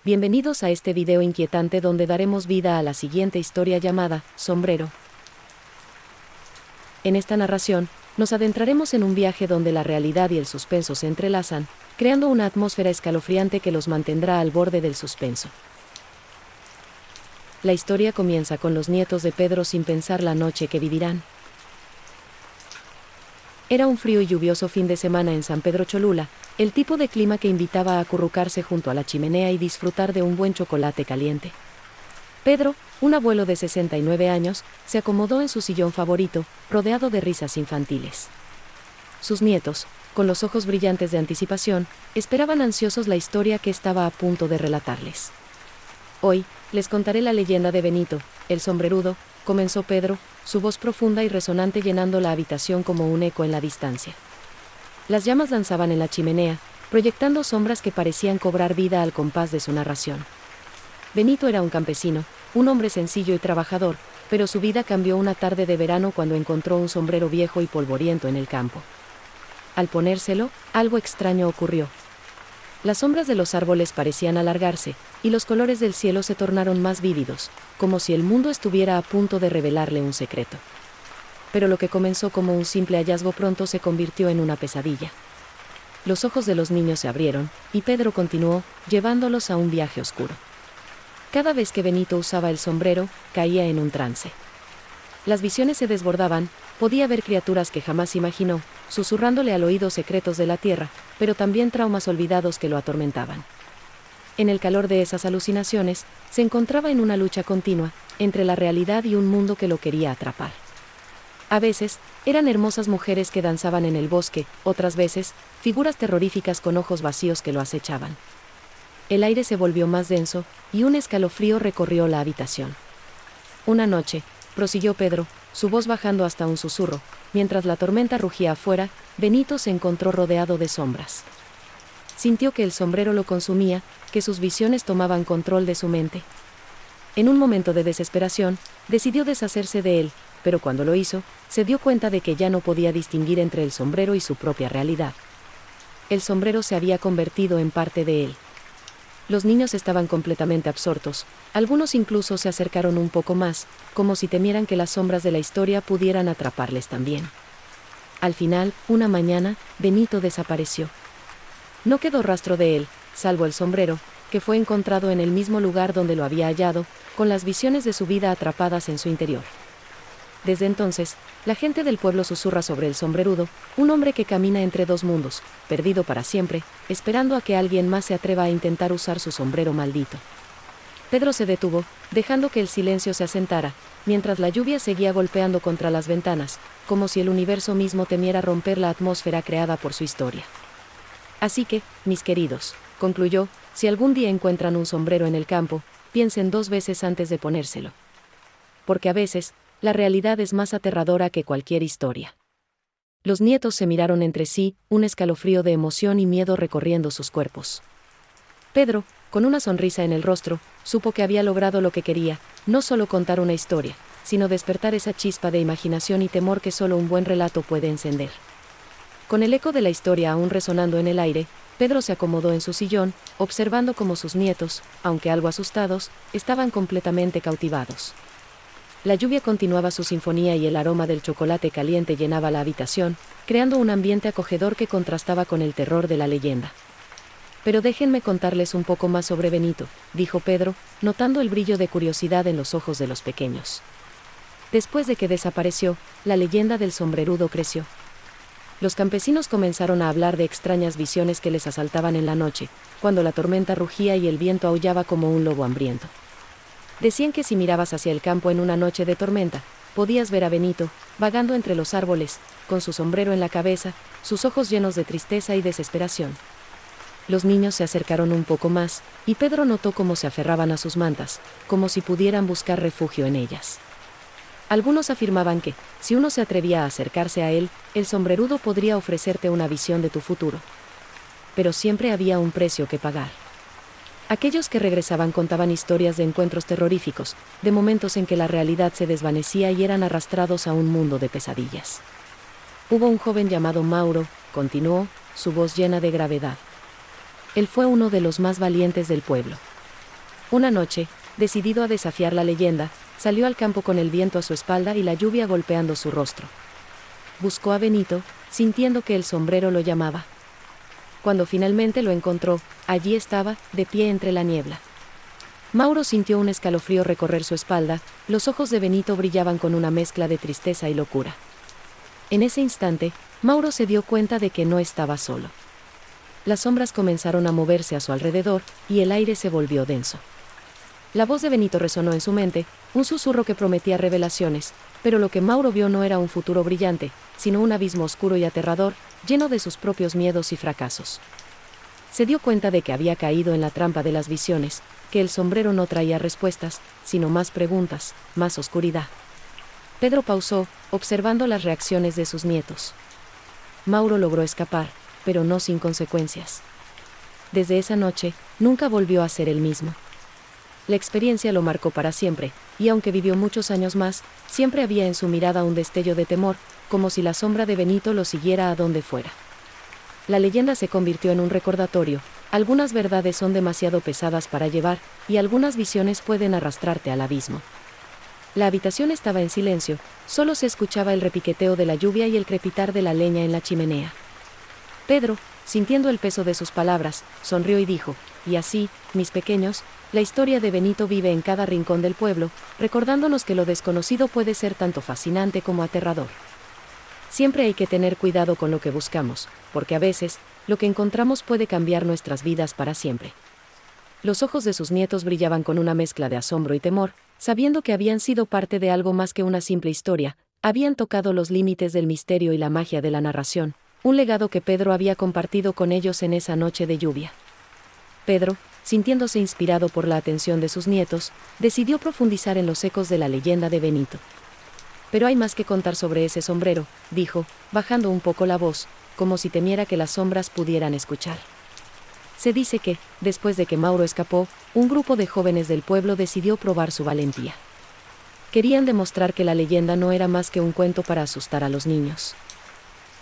Bienvenidos a este video inquietante donde daremos vida a la siguiente historia llamada Sombrero. En esta narración, nos adentraremos en un viaje donde la realidad y el suspenso se entrelazan, creando una atmósfera escalofriante que los mantendrá al borde del suspenso. La historia comienza con los nietos de Pedro sin pensar la noche que vivirán. Era un frío y lluvioso fin de semana en San Pedro Cholula, el tipo de clima que invitaba a acurrucarse junto a la chimenea y disfrutar de un buen chocolate caliente. Pedro, un abuelo de 69 años, se acomodó en su sillón favorito, rodeado de risas infantiles. Sus nietos, con los ojos brillantes de anticipación, esperaban ansiosos la historia que estaba a punto de relatarles. Hoy, les contaré la leyenda de Benito, el sombrerudo, comenzó Pedro, su voz profunda y resonante llenando la habitación como un eco en la distancia. Las llamas danzaban en la chimenea, proyectando sombras que parecían cobrar vida al compás de su narración. Benito era un campesino, un hombre sencillo y trabajador, pero su vida cambió una tarde de verano cuando encontró un sombrero viejo y polvoriento en el campo. Al ponérselo, algo extraño ocurrió. Las sombras de los árboles parecían alargarse, y los colores del cielo se tornaron más vívidos, como si el mundo estuviera a punto de revelarle un secreto. Pero lo que comenzó como un simple hallazgo pronto se convirtió en una pesadilla. Los ojos de los niños se abrieron, y Pedro continuó, llevándolos a un viaje oscuro. Cada vez que Benito usaba el sombrero, caía en un trance. Las visiones se desbordaban, podía ver criaturas que jamás imaginó, susurrándole al oído secretos de la tierra, pero también traumas olvidados que lo atormentaban. En el calor de esas alucinaciones, se encontraba en una lucha continua, entre la realidad y un mundo que lo quería atrapar. A veces, eran hermosas mujeres que danzaban en el bosque, otras veces, figuras terroríficas con ojos vacíos que lo acechaban. El aire se volvió más denso, y un escalofrío recorrió la habitación. Una noche, prosiguió Pedro, su voz bajando hasta un susurro, mientras la tormenta rugía afuera, Benito se encontró rodeado de sombras. Sintió que el sombrero lo consumía, que sus visiones tomaban control de su mente. En un momento de desesperación, decidió deshacerse de él, pero cuando lo hizo, se dio cuenta de que ya no podía distinguir entre el sombrero y su propia realidad. El sombrero se había convertido en parte de él. Los niños estaban completamente absortos, algunos incluso se acercaron un poco más, como si temieran que las sombras de la historia pudieran atraparles también. Al final, una mañana, Benito desapareció. No quedó rastro de él, salvo el sombrero, que fue encontrado en el mismo lugar donde lo había hallado, con las visiones de su vida atrapadas en su interior. Desde entonces, la gente del pueblo susurra sobre el sombrerudo, un hombre que camina entre dos mundos, perdido para siempre, esperando a que alguien más se atreva a intentar usar su sombrero maldito. Pedro se detuvo, dejando que el silencio se asentara, mientras la lluvia seguía golpeando contra las ventanas, como si el universo mismo temiera romper la atmósfera creada por su historia. Así que, mis queridos, concluyó, si algún día encuentran un sombrero en el campo, piensen dos veces antes de ponérselo. Porque a veces, la realidad es más aterradora que cualquier historia. Los nietos se miraron entre sí, un escalofrío de emoción y miedo recorriendo sus cuerpos. Pedro, con una sonrisa en el rostro, supo que había logrado lo que quería, no solo contar una historia, sino despertar esa chispa de imaginación y temor que solo un buen relato puede encender. Con el eco de la historia aún resonando en el aire, Pedro se acomodó en su sillón, observando cómo sus nietos, aunque algo asustados, estaban completamente cautivados. La lluvia continuaba su sinfonía y el aroma del chocolate caliente llenaba la habitación, creando un ambiente acogedor que contrastaba con el terror de la leyenda. Pero déjenme contarles un poco más sobre Benito, dijo Pedro, notando el brillo de curiosidad en los ojos de los pequeños. Después de que desapareció, la leyenda del sombrerudo creció. Los campesinos comenzaron a hablar de extrañas visiones que les asaltaban en la noche, cuando la tormenta rugía y el viento aullaba como un lobo hambriento. Decían que si mirabas hacia el campo en una noche de tormenta, podías ver a Benito, vagando entre los árboles, con su sombrero en la cabeza, sus ojos llenos de tristeza y desesperación. Los niños se acercaron un poco más, y Pedro notó cómo se aferraban a sus mantas, como si pudieran buscar refugio en ellas. Algunos afirmaban que, si uno se atrevía a acercarse a él, el sombrerudo podría ofrecerte una visión de tu futuro. Pero siempre había un precio que pagar. Aquellos que regresaban contaban historias de encuentros terroríficos, de momentos en que la realidad se desvanecía y eran arrastrados a un mundo de pesadillas. Hubo un joven llamado Mauro, continuó, su voz llena de gravedad. Él fue uno de los más valientes del pueblo. Una noche, decidido a desafiar la leyenda, salió al campo con el viento a su espalda y la lluvia golpeando su rostro. Buscó a Benito, sintiendo que el sombrero lo llamaba. Cuando finalmente lo encontró, allí estaba, de pie entre la niebla. Mauro sintió un escalofrío recorrer su espalda, los ojos de Benito brillaban con una mezcla de tristeza y locura. En ese instante, Mauro se dio cuenta de que no estaba solo. Las sombras comenzaron a moverse a su alrededor, y el aire se volvió denso. La voz de Benito resonó en su mente, un susurro que prometía revelaciones, pero lo que Mauro vio no era un futuro brillante, sino un abismo oscuro y aterrador, lleno de sus propios miedos y fracasos. Se dio cuenta de que había caído en la trampa de las visiones, que el sombrero no traía respuestas, sino más preguntas, más oscuridad. Pedro pausó, observando las reacciones de sus nietos. Mauro logró escapar, pero no sin consecuencias. Desde esa noche, nunca volvió a ser el mismo. La experiencia lo marcó para siempre, y aunque vivió muchos años más, siempre había en su mirada un destello de temor, como si la sombra de Benito lo siguiera a donde fuera. La leyenda se convirtió en un recordatorio: algunas verdades son demasiado pesadas para llevar, y algunas visiones pueden arrastrarte al abismo. La habitación estaba en silencio, solo se escuchaba el repiqueteo de la lluvia y el crepitar de la leña en la chimenea. Pedro, sintiendo el peso de sus palabras, sonrió y dijo: y así, mis pequeños, la historia de Benito vive en cada rincón del pueblo, recordándonos que lo desconocido puede ser tanto fascinante como aterrador. Siempre hay que tener cuidado con lo que buscamos, porque a veces, lo que encontramos puede cambiar nuestras vidas para siempre. Los ojos de sus nietos brillaban con una mezcla de asombro y temor, sabiendo que habían sido parte de algo más que una simple historia, habían tocado los límites del misterio y la magia de la narración, un legado que Pedro había compartido con ellos en esa noche de lluvia. Pedro, sintiéndose inspirado por la atención de sus nietos, decidió profundizar en los ecos de la leyenda de Benito. Pero hay más que contar sobre ese sombrero, dijo, bajando un poco la voz, como si temiera que las sombras pudieran escuchar. Se dice que, después de que Mauro escapó, un grupo de jóvenes del pueblo decidió probar su valentía. Querían demostrar que la leyenda no era más que un cuento para asustar a los niños.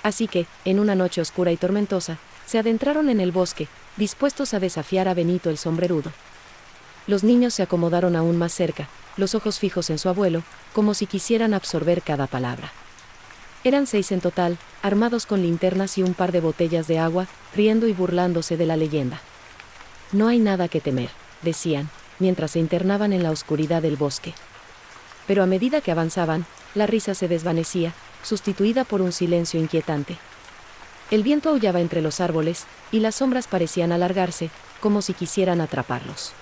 Así que, en una noche oscura y tormentosa, se adentraron en el bosque, dispuestos a desafiar a Benito el sombrerudo. Los niños se acomodaron aún más cerca, los ojos fijos en su abuelo, como si quisieran absorber cada palabra. Eran 6 en total, armados con linternas y un par de botellas de agua, riendo y burlándose de la leyenda. No hay nada que temer, decían, mientras se internaban en la oscuridad del bosque. Pero a medida que avanzaban, la risa se desvanecía, sustituida por un silencio inquietante. El viento aullaba entre los árboles, y las sombras parecían alargarse, como si quisieran atraparlos.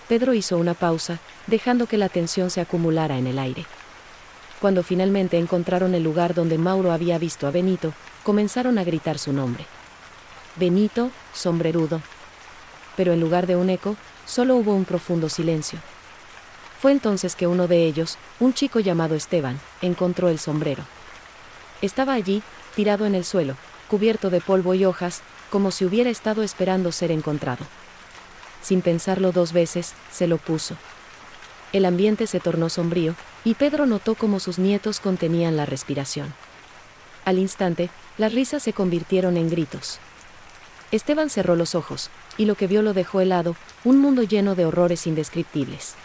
Pedro hizo una pausa, dejando que la tensión se acumulara en el aire. Cuando finalmente encontraron el lugar donde Mauro había visto a Benito, comenzaron a gritar su nombre. Benito, sombrerudo. Pero en lugar de un eco, solo hubo un profundo silencio. Fue entonces que uno de ellos, un chico llamado Esteban, encontró el sombrero. Estaba allí, tirado en el suelo, cubierto de polvo y hojas, como si hubiera estado esperando ser encontrado. Sin pensarlo 2 veces, se lo puso. El ambiente se tornó sombrío, y Pedro notó cómo sus nietos contenían la respiración. Al instante, las risas se convirtieron en gritos. Esteban cerró los ojos, y lo que vio lo dejó helado, un mundo lleno de horrores indescriptibles.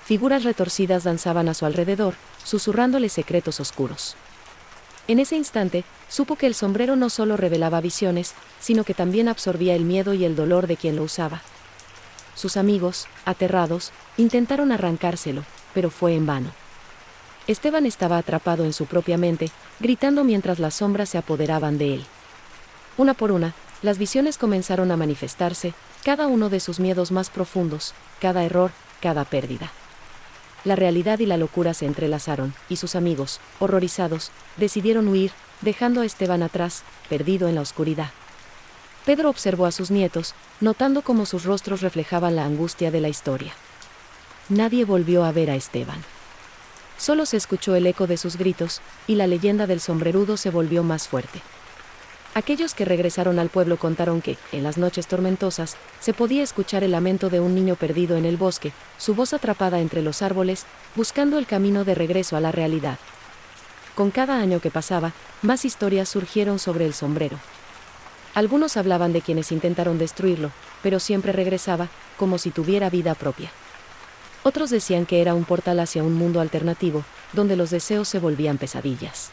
Figuras retorcidas danzaban a su alrededor, susurrándole secretos oscuros. En ese instante, supo que el sombrero no solo revelaba visiones, sino que también absorbía el miedo y el dolor de quien lo usaba. Sus amigos, aterrados, intentaron arrancárselo, pero fue en vano. Esteban estaba atrapado en su propia mente, gritando mientras las sombras se apoderaban de él. Una por una, las visiones comenzaron a manifestarse, cada uno de sus miedos más profundos, cada error, cada pérdida. La realidad y la locura se entrelazaron, y sus amigos, horrorizados, decidieron huir, dejando a Esteban atrás, perdido en la oscuridad. Pedro observó a sus nietos, notando cómo sus rostros reflejaban la angustia de la historia. Nadie volvió a ver a Esteban. Solo se escuchó el eco de sus gritos, y la leyenda del sombrerudo se volvió más fuerte. Aquellos que regresaron al pueblo contaron que, en las noches tormentosas, se podía escuchar el lamento de un niño perdido en el bosque, su voz atrapada entre los árboles, buscando el camino de regreso a la realidad. Con cada año que pasaba, más historias surgieron sobre el sombrero. Algunos hablaban de quienes intentaron destruirlo, pero siempre regresaba, como si tuviera vida propia. Otros decían que era un portal hacia un mundo alternativo, donde los deseos se volvían pesadillas.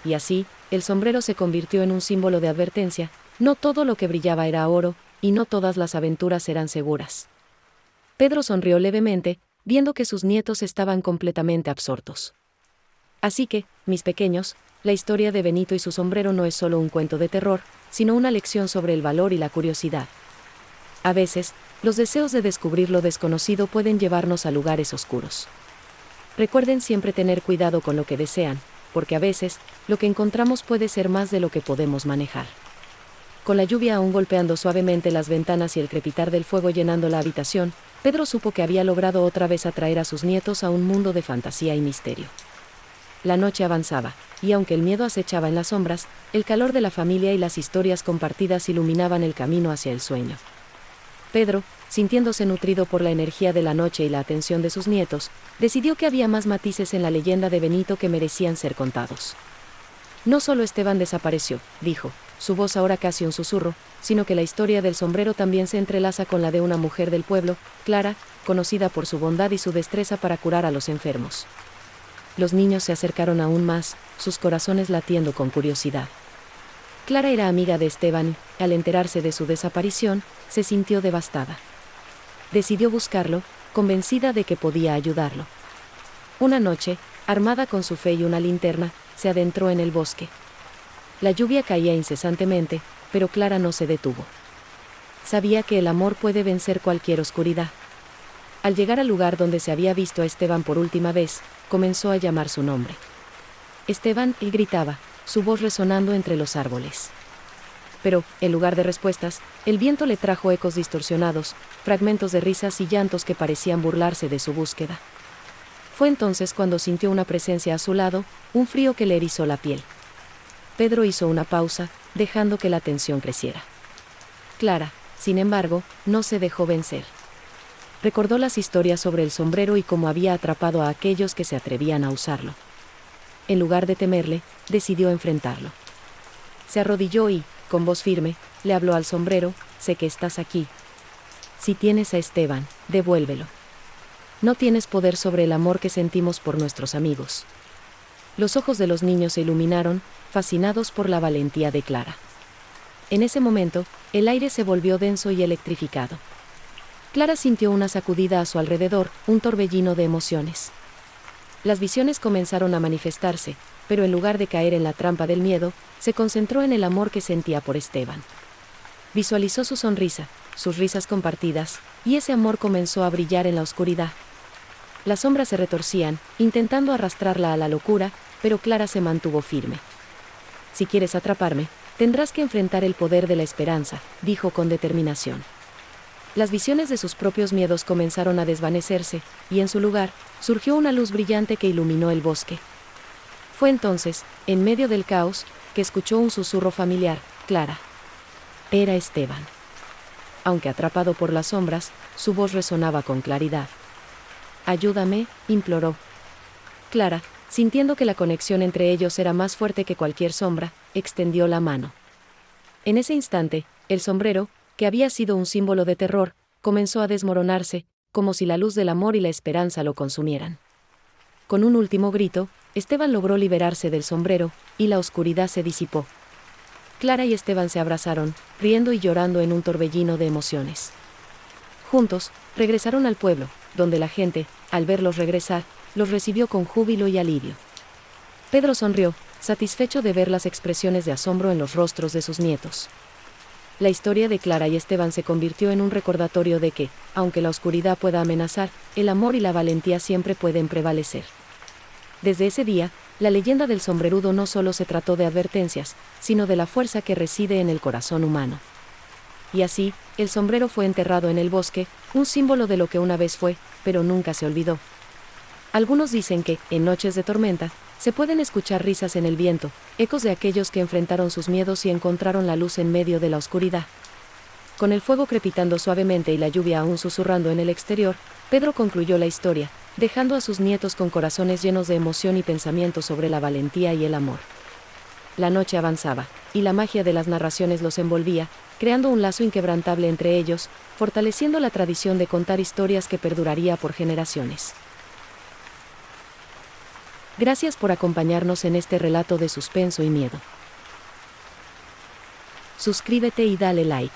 Y así, el sombrero se convirtió en un símbolo de advertencia: no todo lo que brillaba era oro, y no todas las aventuras eran seguras. Pedro sonrió levemente, viendo que sus nietos estaban completamente absortos. Así que, mis pequeños, la historia de Benito y su sombrero no es solo un cuento de terror, sino una lección sobre el valor y la curiosidad. A veces, los deseos de descubrir lo desconocido pueden llevarnos a lugares oscuros. Recuerden siempre tener cuidado con lo que desean, porque a veces, lo que encontramos puede ser más de lo que podemos manejar. Con la lluvia aún golpeando suavemente las ventanas y el crepitar del fuego llenando la habitación, Pedro supo que había logrado otra vez atraer a sus nietos a un mundo de fantasía y misterio. La noche avanzaba, y aunque el miedo acechaba en las sombras, el calor de la familia y las historias compartidas iluminaban el camino hacia el sueño. Pedro, sintiéndose nutrido por la energía de la noche y la atención de sus nietos, decidió que había más matices en la leyenda de Benito que merecían ser contados. No solo Esteban desapareció, dijo, su voz ahora casi un susurro, sino que la historia del sombrero también se entrelaza con la de una mujer del pueblo, Clara, conocida por su bondad y su destreza para curar a los enfermos. Los niños se acercaron aún más, sus corazones latiendo con curiosidad. Clara era amiga de Esteban y, al enterarse de su desaparición, se sintió devastada. Decidió buscarlo, convencida de que podía ayudarlo. Una noche, armada con su fe y una linterna, se adentró en el bosque. La lluvia caía incesantemente, pero Clara no se detuvo. Sabía que el amor puede vencer cualquier oscuridad. Al llegar al lugar donde se había visto a Esteban por última vez, comenzó a llamar su nombre. Esteban, y gritaba, su voz resonando entre los árboles. Pero, en lugar de respuestas, el viento le trajo ecos distorsionados, fragmentos de risas y llantos que parecían burlarse de su búsqueda. Fue entonces cuando sintió una presencia a su lado, un frío que le erizó la piel. Pedro hizo una pausa, dejando que la tensión creciera. Clara, sin embargo, no se dejó vencer. Recordó las historias sobre el sombrero y cómo había atrapado a aquellos que se atrevían a usarlo. En lugar de temerle, decidió enfrentarlo. Se arrodilló y, con voz firme, le habló al sombrero: sé que estás aquí. Si tienes a Esteban, devuélvelo. No tienes poder sobre el amor que sentimos por nuestros amigos. Los ojos de los niños se iluminaron, fascinados por la valentía de Clara. En ese momento, el aire se volvió denso y electrificado. Clara sintió una sacudida a su alrededor, un torbellino de emociones. Las visiones comenzaron a manifestarse, pero en lugar de caer en la trampa del miedo, se concentró en el amor que sentía por Esteban. Visualizó su sonrisa, sus risas compartidas, y ese amor comenzó a brillar en la oscuridad. Las sombras se retorcían, intentando arrastrarla a la locura, pero Clara se mantuvo firme. Si quieres atraparme, tendrás que enfrentar el poder de la esperanza, dijo con determinación. Las visiones de sus propios miedos comenzaron a desvanecerse, y en su lugar, surgió una luz brillante que iluminó el bosque. Fue entonces, en medio del caos, que escuchó un susurro familiar: Clara. Era Esteban. Aunque atrapado por las sombras, su voz resonaba con claridad. Ayúdame, imploró. Clara, sintiendo que la conexión entre ellos era más fuerte que cualquier sombra, extendió la mano. En ese instante, el sombrero, que había sido un símbolo de terror, comenzó a desmoronarse, como si la luz del amor y la esperanza lo consumieran. Con un último grito, Esteban logró liberarse del sombrero, y la oscuridad se disipó. Clara y Esteban se abrazaron, riendo y llorando en un torbellino de emociones. Juntos, regresaron al pueblo, donde la gente, al verlos regresar, los recibió con júbilo y alivio. Pedro sonrió, satisfecho de ver las expresiones de asombro en los rostros de sus nietos. La historia de Clara y Esteban se convirtió en un recordatorio de que, aunque la oscuridad pueda amenazar, el amor y la valentía siempre pueden prevalecer. Desde ese día, la leyenda del sombrerudo no solo se trató de advertencias, sino de la fuerza que reside en el corazón humano. Y así, el sombrero fue enterrado en el bosque, un símbolo de lo que una vez fue, pero nunca se olvidó. Algunos dicen que, en noches de tormenta, se pueden escuchar risas en el viento, ecos de aquellos que enfrentaron sus miedos y encontraron la luz en medio de la oscuridad. Con el fuego crepitando suavemente y la lluvia aún susurrando en el exterior, Pedro concluyó la historia, dejando a sus nietos con corazones llenos de emoción y pensamientos sobre la valentía y el amor. La noche avanzaba, y la magia de las narraciones los envolvía, creando un lazo inquebrantable entre ellos, fortaleciendo la tradición de contar historias que perduraría por generaciones. Gracias por acompañarnos en este relato de suspenso y miedo. Suscríbete y dale like.